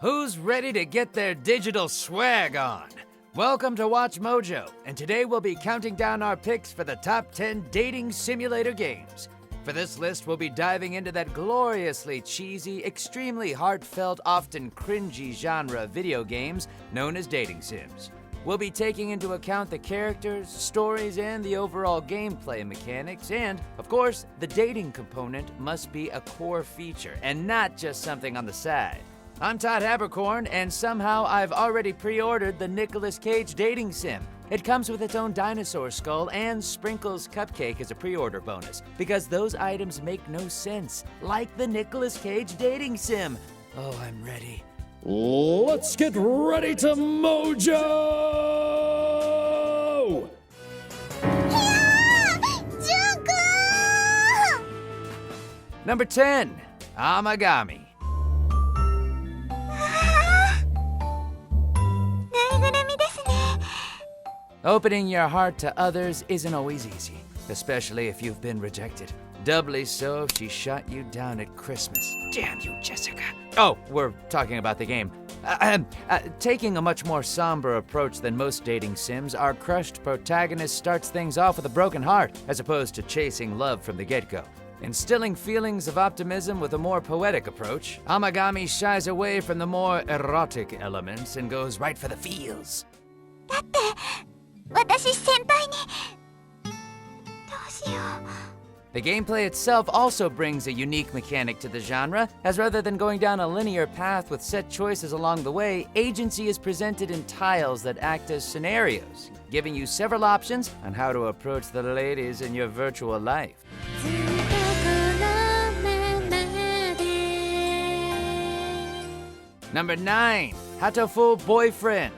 Who's ready to get their digital swag on? Welcome to WatchMojo, and today we'll be counting down our picks for the top 10 dating simulator games. For this list, we'll be diving into that gloriously cheesy, extremely heartfelt, often cringy genre of video games known as dating sims. We'll be taking into account the characters, stories, and the overall gameplay mechanics, and, of course, the dating component must be a core feature, and not just something on the side. I'm Todd Habercorn, and somehow I've already pre-ordered the Nicolas Cage dating sim. It comes with its own dinosaur skull and Sprinkles cupcake as a pre-order bonus, because those items make no sense, like the Nicolas Cage dating sim. Oh, I'm ready. Let's get ready to Mojo! Number 10, Amagami. Opening your heart to others isn't always easy, especially if you've been rejected. Doubly so if she shot you down at Christmas. Damn you, Jessica. Oh, we're talking about the game. Taking a much more somber approach than most dating sims, our crushed protagonist starts things off with a broken heart, as opposed to chasing love from the get-go. Instilling feelings of optimism with a more poetic approach, Amagami shies away from the more erotic elements and goes right for the feels. The gameplay itself also brings a unique mechanic to the genre, as rather than going down a linear path with set choices along the way, agency is presented in tiles that act as scenarios, giving you several options on how to approach the ladies in your virtual life. Number 9, Hatoful Boyfriend.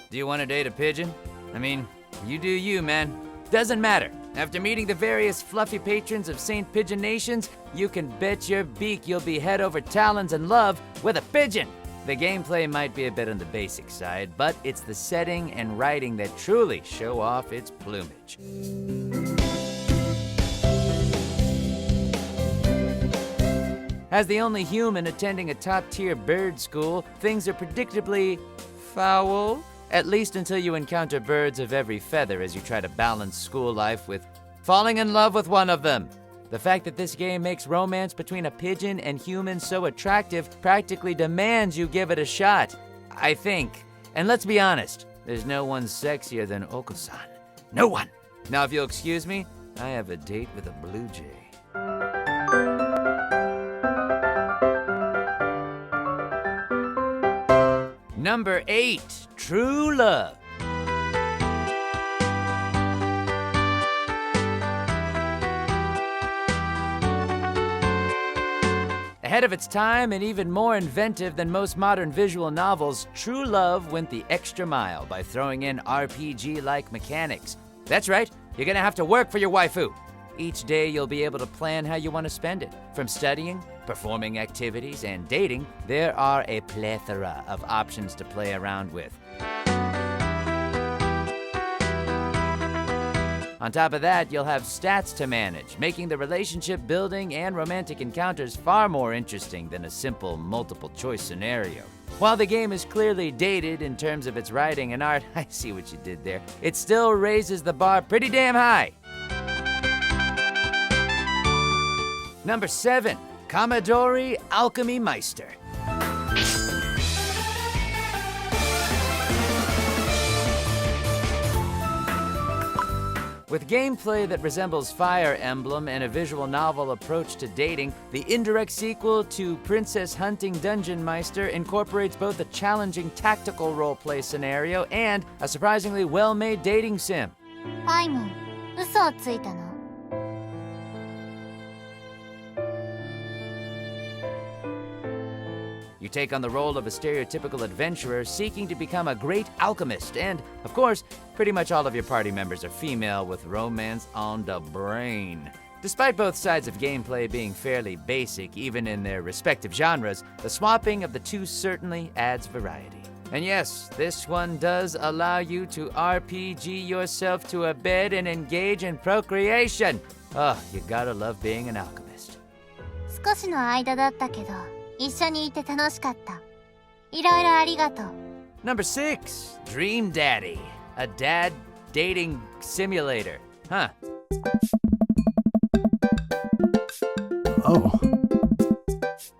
Do you want to date a pigeon? I mean, you do you, man. Doesn't matter. After meeting the various fluffy patrons of St. Pigeon Nations, you can bet your beak you'll be head over talons in love with a pigeon. The gameplay might be a bit on the basic side, but it's the setting and writing that truly show off its plumage. As the only human attending a top-tier bird school, things are predictably foul. At least until you encounter birds of every feather as you try to balance school life with falling in love with one of them. The fact that this game makes romance between a pigeon and human so attractive practically demands you give it a shot, I think. And let's be honest, there's no one sexier than Oko-san. No one! Now if you'll excuse me, I have a date with a blue jay. Number 8, True Love. Ahead of its time and even more inventive than most modern visual novels, True Love went the extra mile by throwing in RPG-like mechanics. That's right, you're gonna have to work for your waifu. Each day you'll be able to plan how you want to spend it. From studying, performing activities, and dating, there are a plethora of options to play around with. On top of that, you'll have stats to manage, making the relationship building and romantic encounters far more interesting than a simple multiple-choice scenario. While the game is clearly dated in terms of its writing and art, I see what you did there, it still raises the bar pretty damn high. Number 7, Commodore Alchemy Meister. With gameplay that resembles Fire Emblem and a visual novel approach to dating, the indirect sequel to Princess Hunting Dungeonmeister incorporates both a challenging tactical roleplay scenario and a surprisingly well-made dating sim. You take on the role of a stereotypical adventurer seeking to become a great alchemist, and, of course, pretty much all of your party members are female with romance on the brain. Despite both sides of gameplay being fairly basic, even in their respective genres, the swapping of the two certainly adds variety. And yes, this one does allow you to RPG yourself to a bed and engage in procreation. Oh, you gotta love being an alchemist. 少しの間だったけど、一緒にいて楽しかった。いろいろありがとう。Number 6, Dream Daddy, a dad dating simulator. Huh. Oh.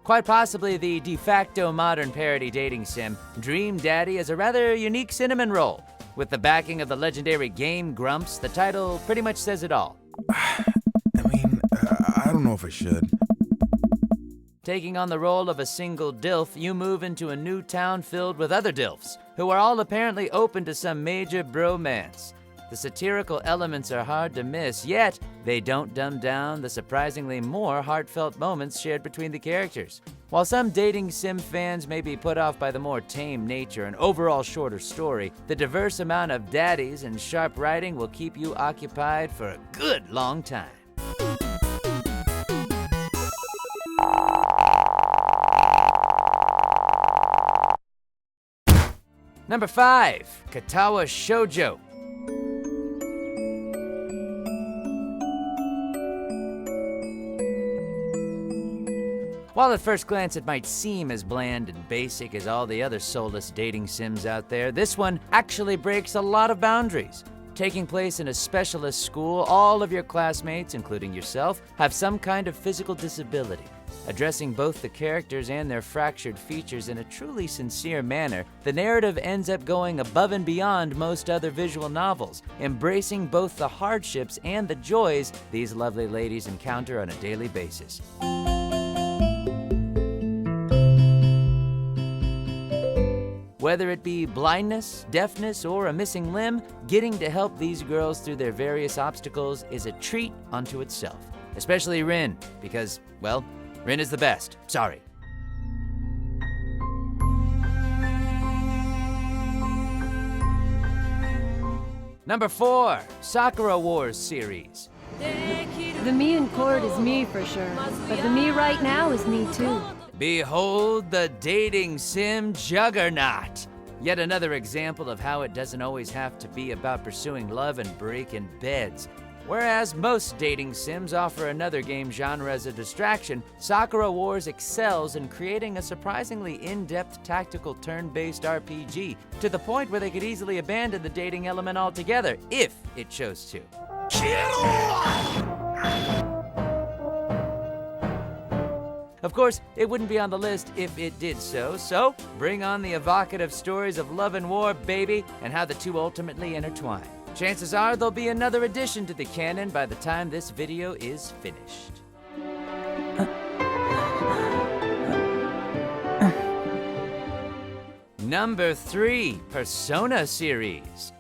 Quite possibly the de facto modern parody dating sim, Dream Daddy is a rather unique cinnamon roll. With the backing of the legendary Game Grumps, the title pretty much says it all. I mean, I don't know if I should. Taking on the role of a single DILF, you move into a new town filled with other DILFs, who are all apparently open to some major bromance. The satirical elements are hard to miss, yet they don't dumb down the surprisingly more heartfelt moments shared between the characters. While some dating sim fans may be put off by the more tame nature and overall shorter story, the diverse amount of daddies and sharp writing will keep you occupied for a good long time. Number 5, Katawa Shoujo. While at first glance it might seem as bland and basic as all the other soulless dating sims out there, this one actually breaks a lot of boundaries. Taking place in a specialist school, all of your classmates, including yourself, have some kind of physical disability. Addressing both the characters and their fractured features in a truly sincere manner, the narrative ends up going above and beyond most other visual novels, embracing both the hardships and the joys these lovely ladies encounter on a daily basis. Whether it be blindness, deafness, or a missing limb, getting to help these girls through their various obstacles is a treat unto itself. Especially Rin, because, well, Rin is the best. Sorry. Number 4, Sakura Wars series. The me in court is me for sure, but the me right now is me too. Behold the dating sim juggernaut. Yet another example of how it doesn't always have to be about pursuing love and breaking beds. Whereas most dating sims offer another game genre as a distraction, Sakura Wars excels in creating a surprisingly in-depth tactical turn-based RPG, to the point where they could easily abandon the dating element altogether, if it chose to. Of course, it wouldn't be on the list if it did so bring on the evocative stories of love and war, baby, and how the two ultimately intertwine. Chances are there'll be another addition to the canon by the time this video is finished. Number 3, Persona series.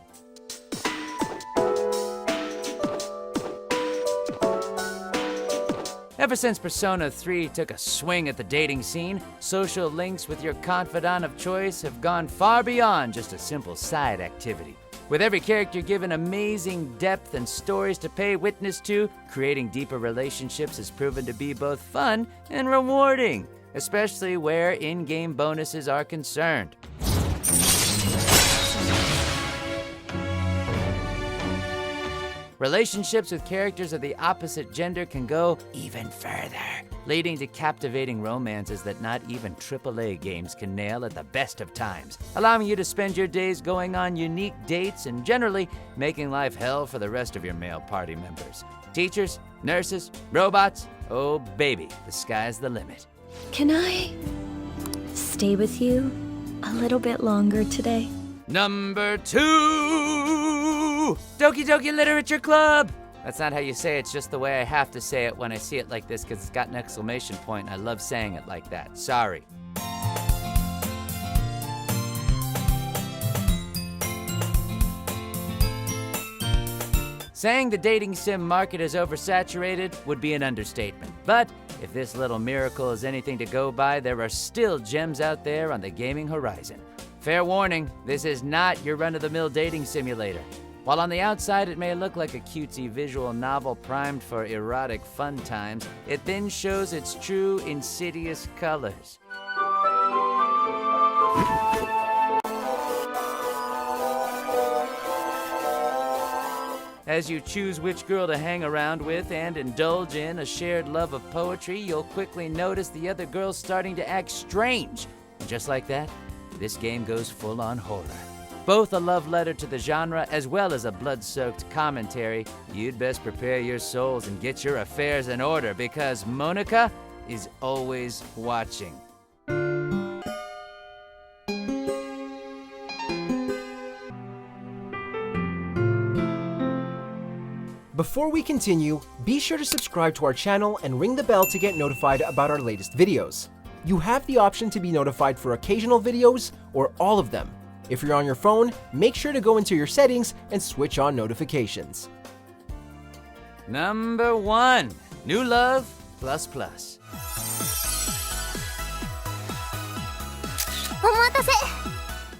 Ever since Persona 3 took a swing at the dating scene, social links with your confidant of choice have gone far beyond just a simple side activity. With every character given amazing depth and stories to pay witness to, creating deeper relationships has proven to be both fun and rewarding, especially where in-game bonuses are concerned. Relationships with characters of the opposite gender can go even further, leading to captivating romances that not even AAA games can nail at the best of times, allowing you to spend your days going on unique dates and generally making life hell for the rest of your male party members. Teachers, nurses, robots, oh baby, the sky's the limit. Can I stay with you a little bit longer today? Number 2, DokiDoki Literature Club. That's not how you say it, it's just the way I have to say it when I see it like this because it's got an exclamation point and I love saying it like that. Sorry. Saying the dating sim market is oversaturated would be an understatement. But if this little miracle is anything to go by, there are still gems out there on the gaming horizon. Fair warning, this is not your run-of-the-mill dating simulator. While on the outside it may look like a cutesy visual novel primed for erotic fun times, it then shows its true insidious colors. As you choose which girl to hang around with and indulge in a shared love of poetry, you'll quickly notice the other girl's starting to act strange. And just like that, this game goes full-on horror. Both a love letter to the genre as well as a blood-soaked commentary. You'd best prepare your souls and get your affairs in order because Monica is always watching. Before we continue, be sure to subscribe to our channel and ring the bell to get notified about our latest videos. You have the option to be notified for occasional videos or all of them. If you're on your phone, make sure to go into your settings and switch on notifications. Number 1, New Love Plus Plus. お待たせ。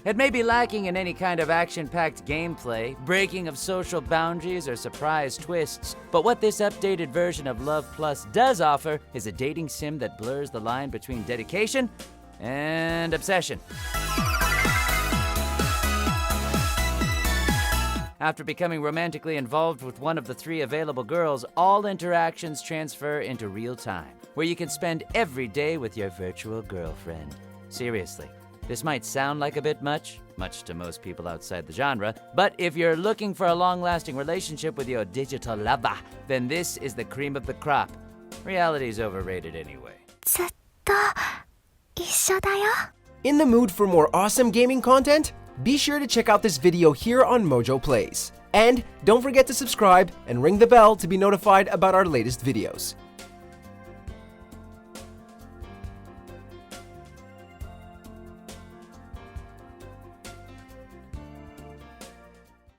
It may be lacking in any kind of action-packed gameplay, breaking of social boundaries, or surprise twists, but what this updated version of Love Plus does offer is a dating sim that blurs the line between dedication and obsession. After becoming romantically involved with one of the 3 available girls, all interactions transfer into real time, where you can spend every day with your virtual girlfriend. Seriously. This might sound like a bit much to most people outside the genre, but if you're looking for a long-lasting relationship with your digital lover, then this is the cream of the crop. Reality's overrated anyway. ずっと一緒だよ。 In the mood for more awesome gaming content? Be sure to check out this video here on Mojo Plays. And don't forget to subscribe and ring the bell to be notified about our latest videos.